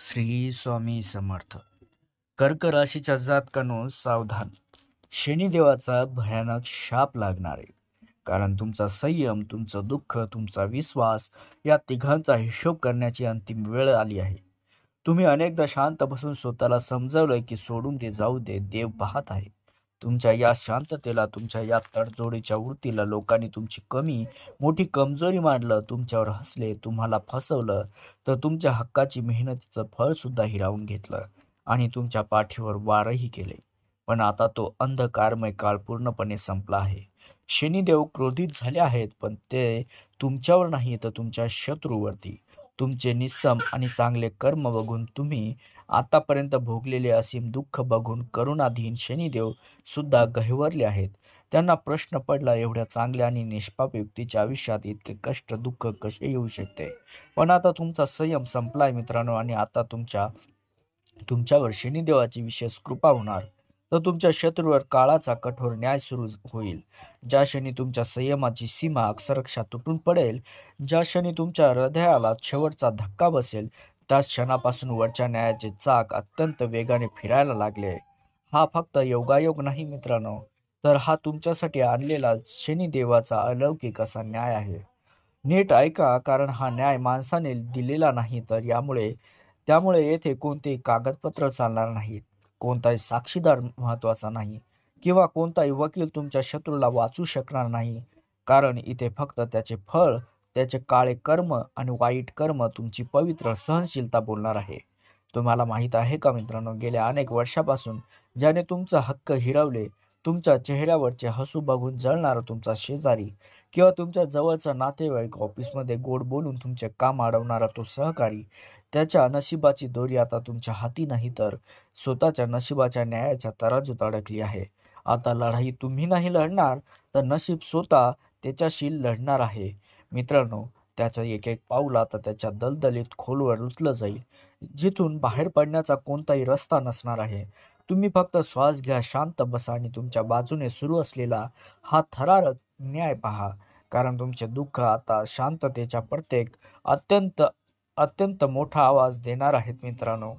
श्री स्वामी समर्थ. कर्क राशीच्या जातकांनो सावधान. शनिदेवाचा भयानक शाप लागणार आहे. कारण तुमचा संयम, तुमचं दुःख, तुमचा विश्वास या तिघांचा हिशोब करण्याची अंतिम वेळ आली आहे. तुम्ही अनेकदा शांत बसून स्वतःला समजावलंय की सोडून ते जाऊ दे, देव पाहत आहे. तुमच्या या शांततेला, तुमच्या या तडजोडीच्या वृत्तीला लोकांनी तुमची मोठी कमजोरी मानलं, तुमच्यावर हसले, तुम्हाला फसवलं, तर तुमच्या हक्काची मेहनतीचं फळ सुद्धा हिरावून घेतलं आणि तुमच्या पाठीवर वारही केले. पण आता तो अंधकारमय काळ पूर्णपणे संपला आहे. शनिदेव क्रोधित झाले आहेत, पण ते तुमच्यावर नाही तर तुमच्या शत्रूवरती. तुमचे निस्सम आणि चांगले कर्म बघून, तुम्ही आतापर्यंत भोगलेले असीम दुःख बघून करुणाधीन शनिदेव सुद्धा गहिवरले आहेत. त्यांना प्रश्न पडला, एवढ्या चांगल्या आणि निष्पाप व्यक्तीच्या आयुष्यात इतके कष्ट दुःख कसे येऊ शकते. पण आता तुमचा संयम संपलाय मित्रांनो, आणि आता तुमच्यावर शनिदेवाची विशेष कृपा होणार. तर तुमच्या शत्रूवर काळाचा कठोर न्याय सुरू होईल. ज्या क्षणी तुमच्या संयमाची सीमा अक्षरशः तुटून पडेल, ज्या क्षणी तुमच्या हृदयाला शेवटचा धक्का बसेल, त्याच क्षणापासून वरच्या न्यायाचे चाक अत्यंत वेगाने फिरायला लागले. हा फक्त योगायोग नाही मित्रांनो, तर हा तुमच्यासाठी आणलेला शनिदेवाचा अलौकिक असा न्याय आहे. नीट ऐका, कारण हा न्याय माणसाने दिलेला नाही, तर त्यामुळे येथे कोणतेही कागदपत्र चालणार नाहीत, कोणताही साक्षीदार महत्वाचा नाही, किंवा कोणताही वकील तुमच्या शत्रूला वाचू शकणार नाही. कारण इथे फक्त त्याचे फळ, त्याचे काळे कर्म आणि वाईट कर्म, तुमची पवित्र सहनशीलता बोलणार आहे. तुम्हाला माहीत आहे का मित्रांनो, गेल्या अनेक वर्षापासून ज्याने तुमचा हक्क हिरावले, तुमच्या चेहऱ्यावरचे हसू बघून जळणारा तुमचा शेजारी, किंवा तुमच्या जवळचा नातेवाईक, ऑफिसमध्ये गोड बोलून तुमचे काम अडवणारा तो सहकारी, त्याच्या नशिबाची दोरी आता तुमच्या हाती नाही, तर स्वतःच्या नशिबाच्या न्यायाच्या तराजूत अडकली आहे. आता लढाई तुम्ही नाही लढणार, तर नशीब स्वतः त्याच्याशी लढणार आहे. मित्रांनो, त्याचं एक एक पाऊल आता त्याच्या दलदलीत खोलवर रुतलं जाईल, जिथून बाहेर पडण्याचा कोणताही रस्ता नसणार आहे. तुम्ही फक्त श्वास घ्या, शांत बसा आणि तुमच्या बाजूने सुरू असलेला हा थरारक न्याय पहा. कारण तुमचे दुःख आता शांततेच्या प्रत्येक अत्यंत अत्यंत मोठा आवाज देणार आहेत मित्रांनो.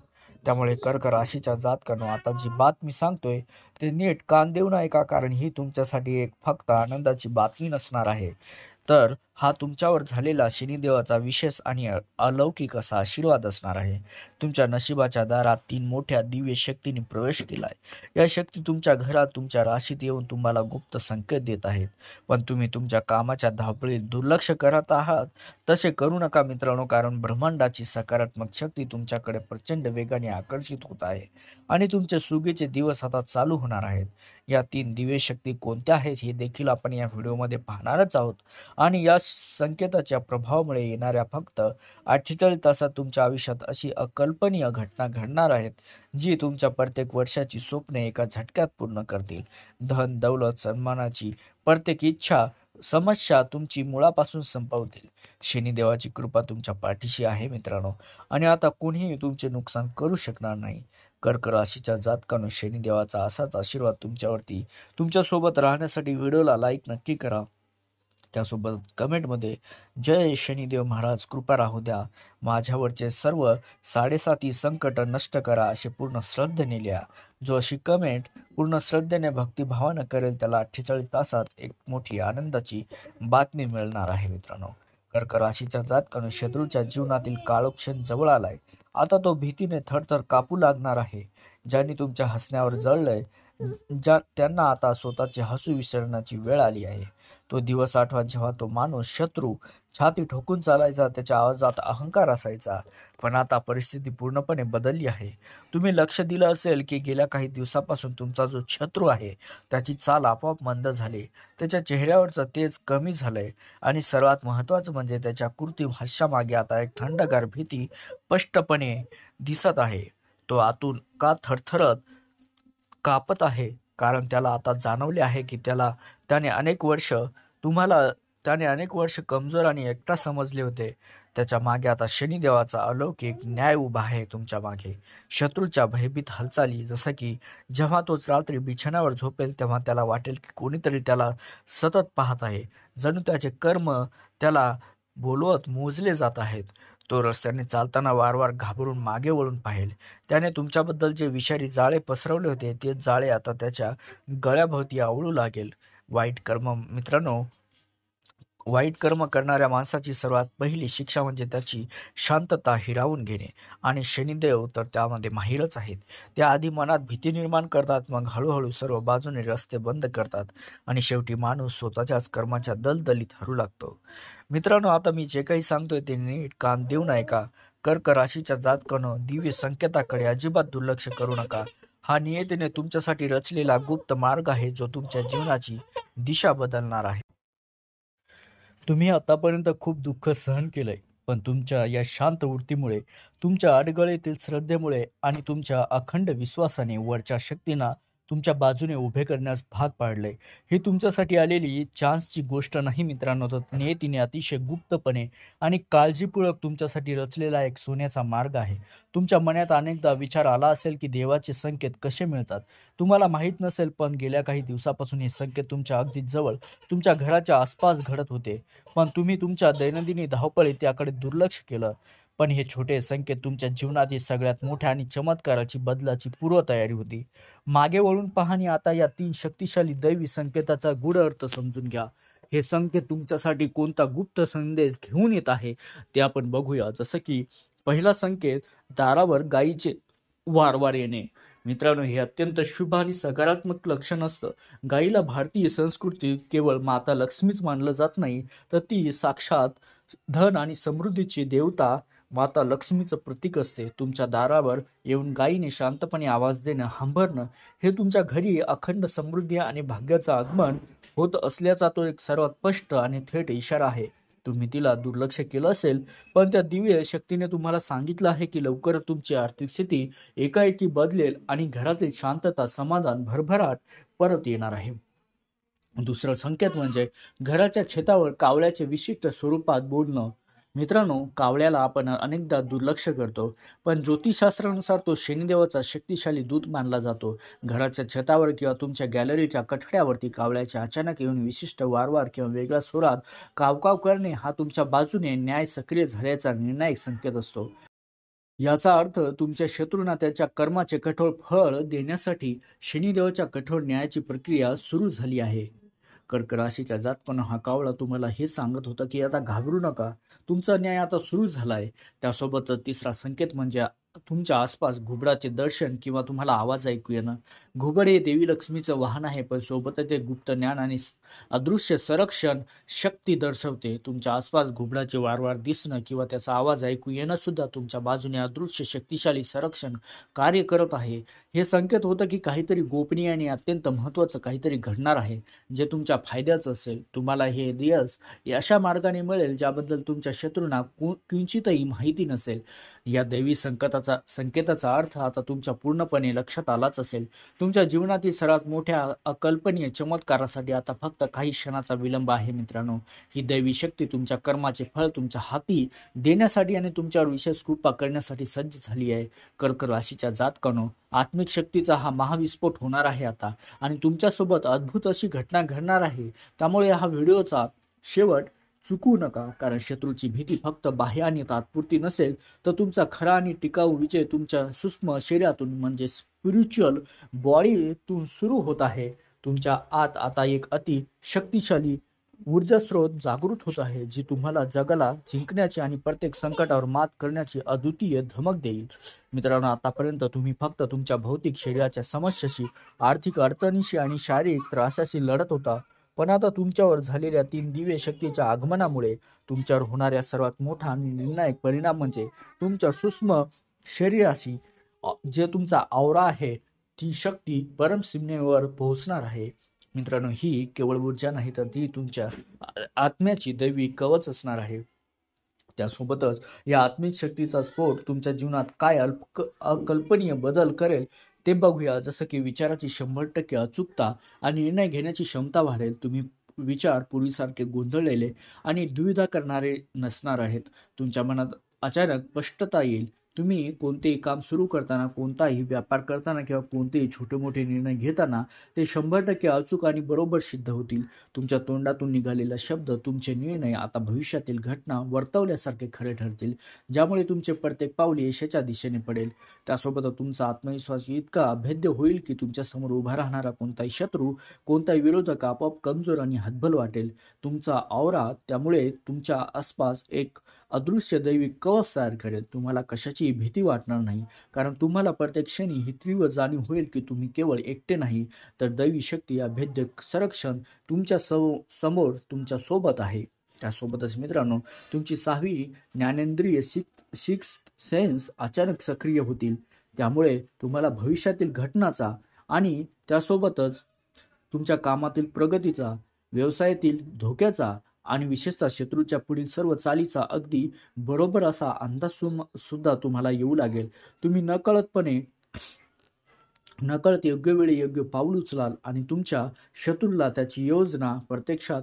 त्यामुळे कर्क राशीच्या जातकांनो, आता जी बातमी सांगतोय ते नीट कान देऊन ऐका, कारण ही तुमच्यासाठी एक फक्त आनंदाची बातमी नसणार आहे, तर हा तुमच्यावर झालेला शनिदेवाचा विशेष आणि अलौकिक असा आशीर्वाद असणार आहे. तुमच्या नशिबाच्या दारात 3 मोठ्या दिव्य शक्तींनी प्रवेश केलाय. या शक्ती तुमच्या घरात, तुमच्या राशीत येऊन तुम्हाला गुप्त संकेत देत आहेत. पण तुम्ही तुमच्या कामाच्या धावपळीत दुर्लक्ष करत आहात. तसे करू नका मित्रांनो, कारण ब्रह्मांडाची सकारात्मक शक्ती तुमच्याकडे प्रचंड वेगाने आकर्षित होत आहे आणि तुमचे सुगीचे दिवस आता चालू होणार आहेत. या 3 दिव्य शक्ती कोणत्या आहेत हे देखील आपण या व्हिडिओमध्ये पाहणारच आहोत. आणि या संकेताच्या प्रभावामुळे येणाऱ्या फक्त 48 तासात तुमच्या आयुष्यात अशी अकल्पनीय घटना घडणार आहेत, जी तुमच्या प्रत्येक वर्षाची स्वप्ने एका झटक्यात पूर्ण करतील. धन, दौलत, सन्मानाची प्रत्येक इच्छा, समस्या तुमची मुळापासून संपवतील. शनिदेवाची कृपा तुमच्या पाठीशी आहे मित्रांनो, आणि आता कोणीही तुमचे नुकसान करू शकणार नाही. कर्क राशीच्या जातकांनो, शनिदेवाचा असाच आशीर्वाद तुमच्यासोबत राहण्यासाठी व्हिडिओला लाईक नक्की करा. त्यासोबत कमेंटमध्ये जय शनिदेव महाराज, कृपा राहू द्या, माझ्यावरचे सर्व 7.5 संकट नष्ट करा असे पूर्ण श्रद्धेने लिहा. जो अशी कमेंट पूर्ण श्रद्धेने भक्तिभावानं करेल, त्याला 48 तासात एक मोठी आनंदाची बातमी मिळणार आहे मित्रांनो. कर्क राशीच्या जातकांनो, शत्रूच्या जीवनातील काळोक्षण जवळ आलाय. आता तो भीतीने थरथर कापू लागणार आहे. ज्यांनी तुमच्या हसण्यावर जळलंय, त्यांना आता स्वतःचे हसू विसरण्याची वेळ आली आहे. तो दिवस आठवा, जेव्हा तो माणूस, शत्रू, छाती ठोकून चालायचा, त्याच्या आवाजात अहंकार असायचा. पण आता परिस्थिती पूर्णपणे बदलली आहे. तुम्ही लक्ष दिलं असेल की गेल्या काही दिवसापासून तुमचा जो शत्रू आहे, त्याची चाल आपोआप मंद झाली, त्याच्या चेहऱ्यावरचं तेज कमी झालंय, आणि सर्वात महत्त्वाचं म्हणजे त्याच्या कृत्रिम हास्यामागे आता एक थंडगार भीती स्पष्टपणे दिसत आहे. तो आतून का थरथरत कापत आहे, कारण त्याला आता जाणवले आहे की त्याने अनेक वर्ष कमजोर आणि एकटा समजले होते. त्याच्या मागे आता शनिदेवाचा अलौकिक न्याय उभा आहे तुमच्या मागे. शत्रूच्या भयभीत हालचाली, जसं की जेव्हा तो रात्री बिछाण्यावर झोपेल, तेव्हा त्याला वाटेल की कोणीतरी त्याला सतत पाहत आहे, जणू त्याचे कर्म त्याला बोलवत मोजले जात आहेत. तो रस्त्याने चालताना वारंवार घाबरून मागे वळून पाहिल. त्याने तुमच्याबद्दल जे विषारी जाळे पसरवले होते तेच जाळे आता त्याच्या गळ्याभोवती आवळू लागेल. मित्रांनो, वाईट कर्म करणाऱ्या माणसाची सर्वात पहिली शिक्षा म्हणजे त्याची शांतता हिरावून घेणे, आणि शनिदेव तर त्यामध्ये माहिरच आहेत. त्या आधी मनात भीती निर्माण करतात, मग हळूहळू सर्व बाजूने रस्ते बंद करतात आणि शेवटी माणूस स्वतःच्याच कर्माच्या दलदलीत हरू लागतो. मित्रांनो, आता मी जे काही सांगतोय ते नीट कान देऊन ऐका. कर्क राशीच्या जातकानं दिव्य संकेताकडे अजिबात दुर्लक्ष करू नका. हा नियतीने तुमच्यासाठी रचलेला गुप्त मार्ग आहे, जो तुमच्या जीवनाची दिशा बदलणार आहे. तुम्ही आतापर्यंत खूप दुःख सहन केलंय, पण तुमच्या या शांत वृत्तीमुळे, तुमच्या अडगळीतील श्रद्धेमुळे आणि तुमच्या अखंड विश्वासाने वरच्या शक्तींना तुमच्या बाजूने उभे करण्यास भाग पाडले. ही तुमच्यासाठी आलेली चान्सची गोष्ट नाही मित्रांनो, तर नियतीने अतिशय गुप्तपणे आणि काळजीपूर्वक तुमच्यासाठी रचलेला एक सोन्याचा मार्ग आहे. तुमच्या मनात अनेकदा विचार आला असेल की देवाचे संकेत कसे मिळतात. तुम्हाला माहीत नसेल, पण गेल्या काही दिवसापासून हे संकेत तुमच्या अगदी जवळ, तुमच्या घराच्या आसपास घडत होते. पण तुम्ही तुमच्या दैनंदिनी धावपळीत त्याकडे दुर्लक्ष केलं. पण हे छोटे संकेत तुमच्या जीवनातील सगळ्यात मोठ्या आणि चमत्काराची बदलाची पूर्वतयारी होती. मागे वळून पहा आणि आता या 3 शक्तिशाली दैवी संकेताचा गूढ अर्थ समजून घ्या. हे संकेत तुमच्यासाठी कोणता गुप्त संदेश घेऊन येत आहे ते आपण बघूया. जसं की पहिला संकेत, दारावर गायीचे वारंवार येणे. मित्रांनो, हे अत्यंत शुभ आणि सकारात्मक लक्षण असतं. गायीला भारतीय संस्कृतीत केवळ माता लक्ष्मीच मानलं जात नाही, तर ती साक्षात धन आणि समृद्धीची देवता माता लक्ष्मीचं प्रतीक असते. तुमच्या दारावर येऊन गायीने शांतपणे आवाज देणं, हंबरणं, हे तुमच्या घरी अखंड समृद्धी आणि भाग्याचं आगमन होत असल्याचा तो एक सर्वात स्पष्ट आणि थेट इशारा आहे. तुम्ही तिला दुर्लक्ष केलं असेल, पण त्या दिव्य शक्तीने तुम्हाला सांगितलं आहे की लवकरच तुमची आर्थिक स्थिती एकाएकी बदलेल आणि घरातील शांतता, समाधान, भरभराट परत येणार आहे. दुसरं संकेत म्हणजे घराच्या छतावर कावळ्याचे विशिष्ट स्वरूपात बोलणं. मित्रांनो, कावळ्याला आपण अनेकदा दुर्लक्ष करतो, पण ज्योतिषशास्त्रानुसार तो शनिदेवाचा शक्तिशाली दूत मानला जातो. घराच्या छतावर किंवा तुमच्या गॅलरीच्या कठड्यावरती कावळ्याचे अचानक येऊन विशिष्ट वारंवार किंवा वेगळ्या स्वरात कावकाव करणे हा तुमच्या बाजूने न्याय सक्रिय झाल्याचा निर्णायक संकेत असतो. याचा अर्थ तुमच्या शत्रूंना त्यांच्या कर्माचे कठोर फळ देण्यासाठी शनिदेवाच्या कठोर न्यायाची प्रक्रिया सुरू झाली आहे. कर्क राशीच्या जातकांनो, हा कावळा तुम्हाला हे सांगत होता की आता घाबरू नका, तुमचा न्याय आता सुरू झालाय. त्यासोबतच तिसरा संकेत म्हणजे तुमच्या आसपास घुबडाचे दर्शन किंवा तुम्हाला आवाज ऐकू येणं. घुबड हे देवी लक्ष्मीचं वाहन आहे, पण सोबतच ते गुप्त ज्ञान आणि अदृश्य संरक्षण शक्ती दर्शवते. तुमच्या आसपास घुबडाचे वारंवार दिसणं किंवा त्याचा आवाज ऐकू येणं सुद्धा तुमच्या बाजूने अदृश्य शक्तिशाली संरक्षण कार्य करत आहे. हे संकेत होतं की काहीतरी गोपनीय आणि अत्यंत महत्त्वाचं काहीतरी घडणार आहे, जे तुमच्या फायद्याचं असेल. तुम्हाला हे दिवस अशा मार्गाने मिळेल ज्याबद्दल तुमच्या शत्रूंना किंचितही माहिती नसेल. या दैवी संकेताचा अर्थ आता तुमच्या पूर्णपणे लक्षात आलाच असेल. तुमच्या जीवनातील सर्वात मोठ्या अकल्पनीय चमत्कारासाठी आता फक्त काही क्षणाचा विलंब आहे. मित्रांनो, ही दैवी शक्ती तुमच्या कर्माचे फळ तुमच्या हाती देण्यासाठी आणि तुमच्यावर विशेष कृपा करण्यासाठी सज्ज झाली आहे. कर्क राशीच्या जातकांनो, आत्मिक शक्तीचा हा महाविस्फोट होणार आहे आता, आणि तुमच्यासोबत अद्भुत अशी घटना घडणार आहे. त्यामुळे हा व्हिडिओचा शेवट चुकवू नका, कारण शत्रूची भीती फक्त बाह्य आणि तात्पुरती नसेल, तर तुमचा खरा आणि टिकाऊ विजय तुमच्या सूक्ष्म शरीरातून म्हणजे स्पिरिच्युअल बॉडीतून सुरू होत आहे. तुमच्या आत आता एक अति शक्तिशाली ऊर्जा स्रोत जागृत होत आहे, जी तुम्हाला जगाला जिंकण्याची आणि प्रत्येक संकटावर मात करण्याची अद्वितीय धमक देईल. मित्रांनो, आतापर्यंत तुम्ही फक्त तुमच्या भौतिक शरीराच्या समस्याशी, आर्थिक अडचणीशी आणि शारीरिक त्रासाशी लढत होता, पण आता तुमच्यावर झालेल्या 3 दिव्य शक्तीच्या आगमनामुळे तुमच्यावर होणाऱ्या सर्वात मोठा आणि निर्णायक परिणाम म्हणजे तुमच्या सूक्ष्म शरीराशी जे तुमचा आवरा आहे, ती शक्ती परमसीमेवर पोहोचणार आहे. मित्रांनो, ही केवळ ऊर्जा नाही, तर ती तुमच्या आत्म्याची दैवी कवच असणार आहे. त्यासोबतच या आत्मिक शक्तीचा स्फोट तुमच्या जीवनात काय अकल्पनीय बदल करेल ते बघूया. जसं की विचाराची 100% अचूकता आणि निर्णय घेण्याची क्षमता वाढेल. तुम्ही विचार पूर्वीसारखे गोंधळलेले आणि दुविधा करणारे नसणार आहेत. तुमच्या मनात अचानक स्पष्टता येईल. तुम्ही कोणतेही काम सुरू करताना, कोणताही व्यापार करताना किंवा कोणतेही छोटे मोठे निर्णय घेताना ते 100% अचूक आणि बरोबर सिद्ध होतील. तुमच्या तोंडातून निघालेला शब्द, तुमचे निर्णय आता भविष्यातील घटना वर्तवल्यासारखे खरे ठरतील, ज्यामुळे तुमचे प्रत्येक पाऊल यशाच्या दिशेने पडेल. त्यासोबतच तुमचा आत्मविश्वास इतका अभेद्य होईल की तुमच्यासमोर उभा राहणारा कोणताही शत्रू, कोणताही विरोधक आपोआप कमजोर आणि हतबल वाटेल. तुमचा ऑरा त्यामुळे तुमच्या आसपास एक अदृश्य दैवी कवच तयार करेल. तुम्हाला कशाची भीती वाटणार नाही, कारण तुम्हाला प्रत्येक क्षणी ही तीव्र जाणीव होईल की तुम्ही केवळ एकटे नाही, तर दैवी शक्ती अभेद्य संरक्षण तुमच्या समोर तुमच्या सोबत आहे. त्यासोबतच मित्रांनो, तुमची 6वी ज्ञानेंद्रिय सिक्स सेन्स अचानक सक्रिय होतील. त्यामुळे तुम्हाला भविष्यातील घटनाचा आणि त्यासोबतच तुमच्या कामातील प्रगतीचा, व्यवसायातील धोक्याचा आणि विशेषतः शत्रूच्या पुढील सर्व चालीचा अगदी बरोबर असा अंदाज सुद्धा तुम्हाला येऊ लागेल. तुम्ही नकळत योग्य वेळी योग्य पाऊल उचलाल आणि तुमच्या शत्रूला त्याची योजना प्रत्यक्षात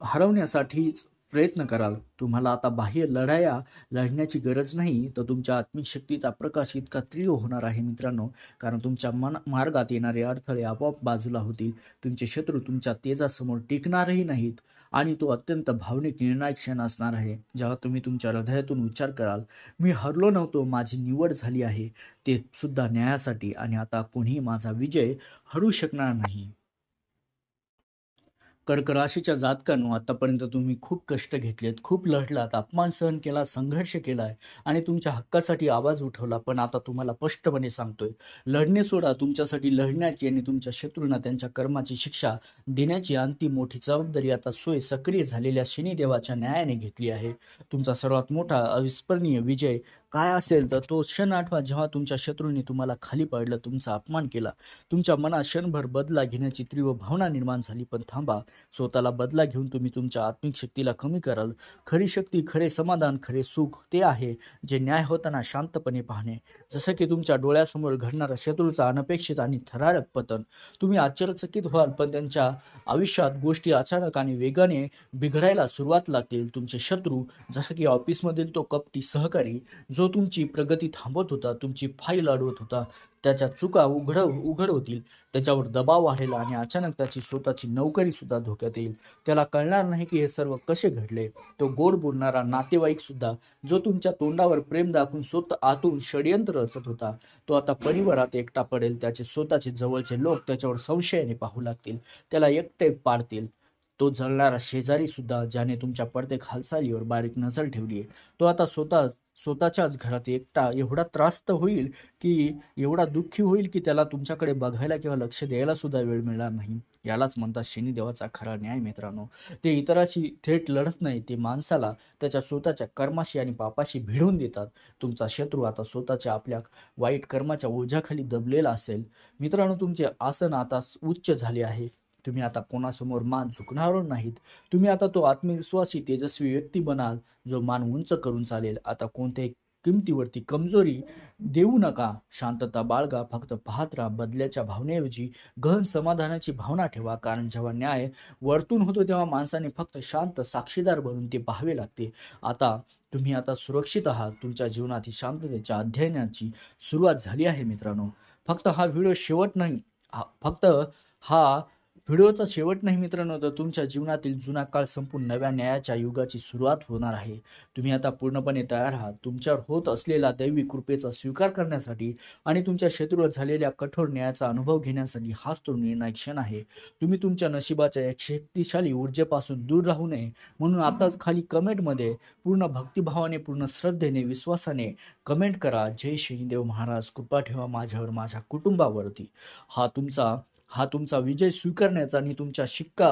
हरवण्यासाठीच प्रयत्न कराल. तुम्हाला आता बाह्य लढाया लढण्याची गरज नाही, तर तुमच्या आत्मिक शक्तीचा प्रकाश इतका तीव्र होणार आहे मित्रांनो, कारण तुमच्या मार्गात येणारे अडथळे आपोआप बाजूला होतील. तुमचे शत्रू तुमच्या तेजासमोर टिकणारही नाहीत आणि तो अत्यंत भावनिक निर्णायक क्षण असणार आहे, जेव्हा तुम्ही तुमच्या हृदयातून उच्चार कराल, मी हरलो नव्हतो, माझी निवड झाली आहे, ते सुद्धा न्यायासाठी, आणि आता कोणीही माझा विजय हरू शकणार नाही. कर्क राशीच्या जातकांनो, आतापर्यंत तुम्ही खूप कष्ट घेतलेत, खूप लढलात, अपमान सहन केला, संघर्ष केलाय आणि तुमच्या हक्कासाठी आवाज उठवला. पण आता तुम्हाला स्पष्टपणे सांगतोय, लढणे सोडा. तुमच्यासाठी लढण्याची आणि तुमच्या शत्रूंना त्यांच्या कर्माची शिक्षा देण्याची अंतिम मोठी जबाबदारी आता सक्रिय झालेल्या शनिदेवाच्या न्यायाने घेतली आहे. तुमचा सर्वात मोठा अविस्मरणीय विजय काय असेल तर तो क्षण आठवा, जेव्हा तुमच्या शत्रूंनी तुम्हाला खाली पाडलं, तुमचा अपमान केला. तुमच्या मनात क्षणभर बदला घेण्याची तीव्र भावना निर्माण झाली. पण थांबा, स्वतःला बदला घेऊन तुम्ही तुमच्या आत्मिक शक्तीला कमी कराल. खरी शक्ती, खरे समाधान, खरे सुख ते आहे जे न्याय होताना शांतपणे पाहणे. जसं की तुमच्या डोळ्यासमोर घडणारा शत्रूचा अनपेक्षित आणि थरारक पतन. तुम्ही आश्चर्यचकित व्हाल, पण त्यांच्या आयुष्यात गोष्टी अचानक आणि वेगाने बिघडायला सुरुवात लागतील. तुमचे शत्रू, जसं की ऑफिसमधील तो कपटी सहकारी जो तुमची प्रगती थांबवत होता, तुमची फाईल अडवत होता, त्याच्या चुका उघड होतील, त्याच्यावर दबाव वाढेल आणि अचानक त्याची स्वतःची नोकरी सुद्धा धोक्यात येईल. त्याला कळणार नाही की हे सर्व कसे घडले. तो गोड बोलणारा नातेवाईक सुद्धा, जो तुमच्या तोंडावर प्रेम दाखवून स्वतः आतून षडयंत्र रचत होता, तो आता परिवारात एकटा पडेल. त्याचे स्वतःचे जवळचे लोक त्याच्यावर संशयाने पाहू लागतील, त्याला एकटे पाडतील. तो जळणारा शेजारी सुद्धा, ज्याने तुमच्या प्रत्येक हालचालीवर बारीक नजर ठेवली आहे, तो आता स्वतःच्याच घरात एकटा एवढा त्रास्त होईल की एवढा दुःखी होईल की त्याला तुमच्याकडे बघायला किंवा लक्ष द्यायला सुद्धा वेळ मिळणार नाही. यालाच म्हणतात शनिदेवाचा खरा न्याय मित्रांनो. ते इतराशी थेट लढत नाही, ते माणसाला त्याच्या स्वतःच्या कर्माशी आणि पापाशी भिडवून देतात. तुमचा शत्रू आता स्वतःच्या आपल्या वाईट कर्माच्या ओझ्याखाली दबलेला असेल. मित्रांनो, तुमचे आसन आता उच्च झाले आहे. तुम्ही आता कोणासमोर मान झुकणार नाहीत. तुम्ही आता तो आत्मविश्वासी तेजस्वी व्यक्ती बनाल, जो मान उंच करून चालेल. आता कोणत्याही किमतीवरती कमजोरी देऊ नका. शांतता बाळगा. फक्त पाहत राहा. बदल्याच्या भावनेऐवजी गहन समाधानाची भावना ठेवा, कारण जेव्हा न्याय वरतून होतो तेव्हा माणसाने फक्त शांत साक्षीदार बनून ते पाहावे लागते. तुम्ही आता सुरक्षित आहात. तुमच्या जीवनात ही शांततेच्या अध्ययनाची सुरुवात झाली आहे मित्रांनो. फक्त हा व्हिडिओचा शेवट नाही मित्रांनो, तर तुमच्या जीवनातील जुना काळ संपून नव्या न्यायाच्या युगाची सुरुवात होणार आहे. तुम्ही आता पूर्णपणे तयार आहात तुमच्यावर होत असलेला दैवी कृपेचा स्वीकार करण्यासाठी आणि तुमच्या शत्रूवर झालेल्या कठोर न्यायाचा अनुभव घेण्यासाठी. हाच तो निर्णायक क्षण आहे. तुम्ही तुमच्या नशिबाच्या एक शक्तिशाली ऊर्जेपासून दूर राहू नये म्हणून आताच खाली कमेंटमध्ये पूर्ण भक्तिभावाने, पूर्ण श्रद्धेने, विश्वासाने कमेंट करा, जय शनिदेव महाराज, कृपा ठेवा माझ्यावर, माझ्या कुटुंबावरती. हा तुमचा विजय स्वीकारण्याचा आणि तुमच्या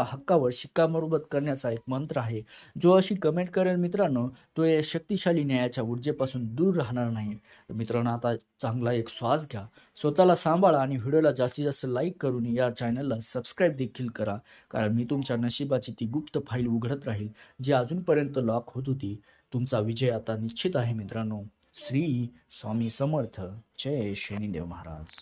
हक्कावर शिक्कामोर्तब करण्याचा एक मंत्र आहे. जो अशी कमेंट करेल मित्रांनो, तो या शक्तिशाली न्यायाच्या ऊर्जेपासून दूर राहणार नाही. मित्रांनो, आता चांगला एक श्वास घ्या, स्वतःला सांभाळा आणि व्हिडिओला जास्तीत जास्त लाईक करून या चॅनलला सबस्क्राईब देखील करा, कारण मी तुमच्या नशिबाची ती गुप्त फाईल उघडत राहील जी अजूनपर्यंत लॉक होत होती. तुमचा विजय आता निश्चित आहे मित्रांनो. श्री स्वामी समर्थ. जय शनिदेव महाराज.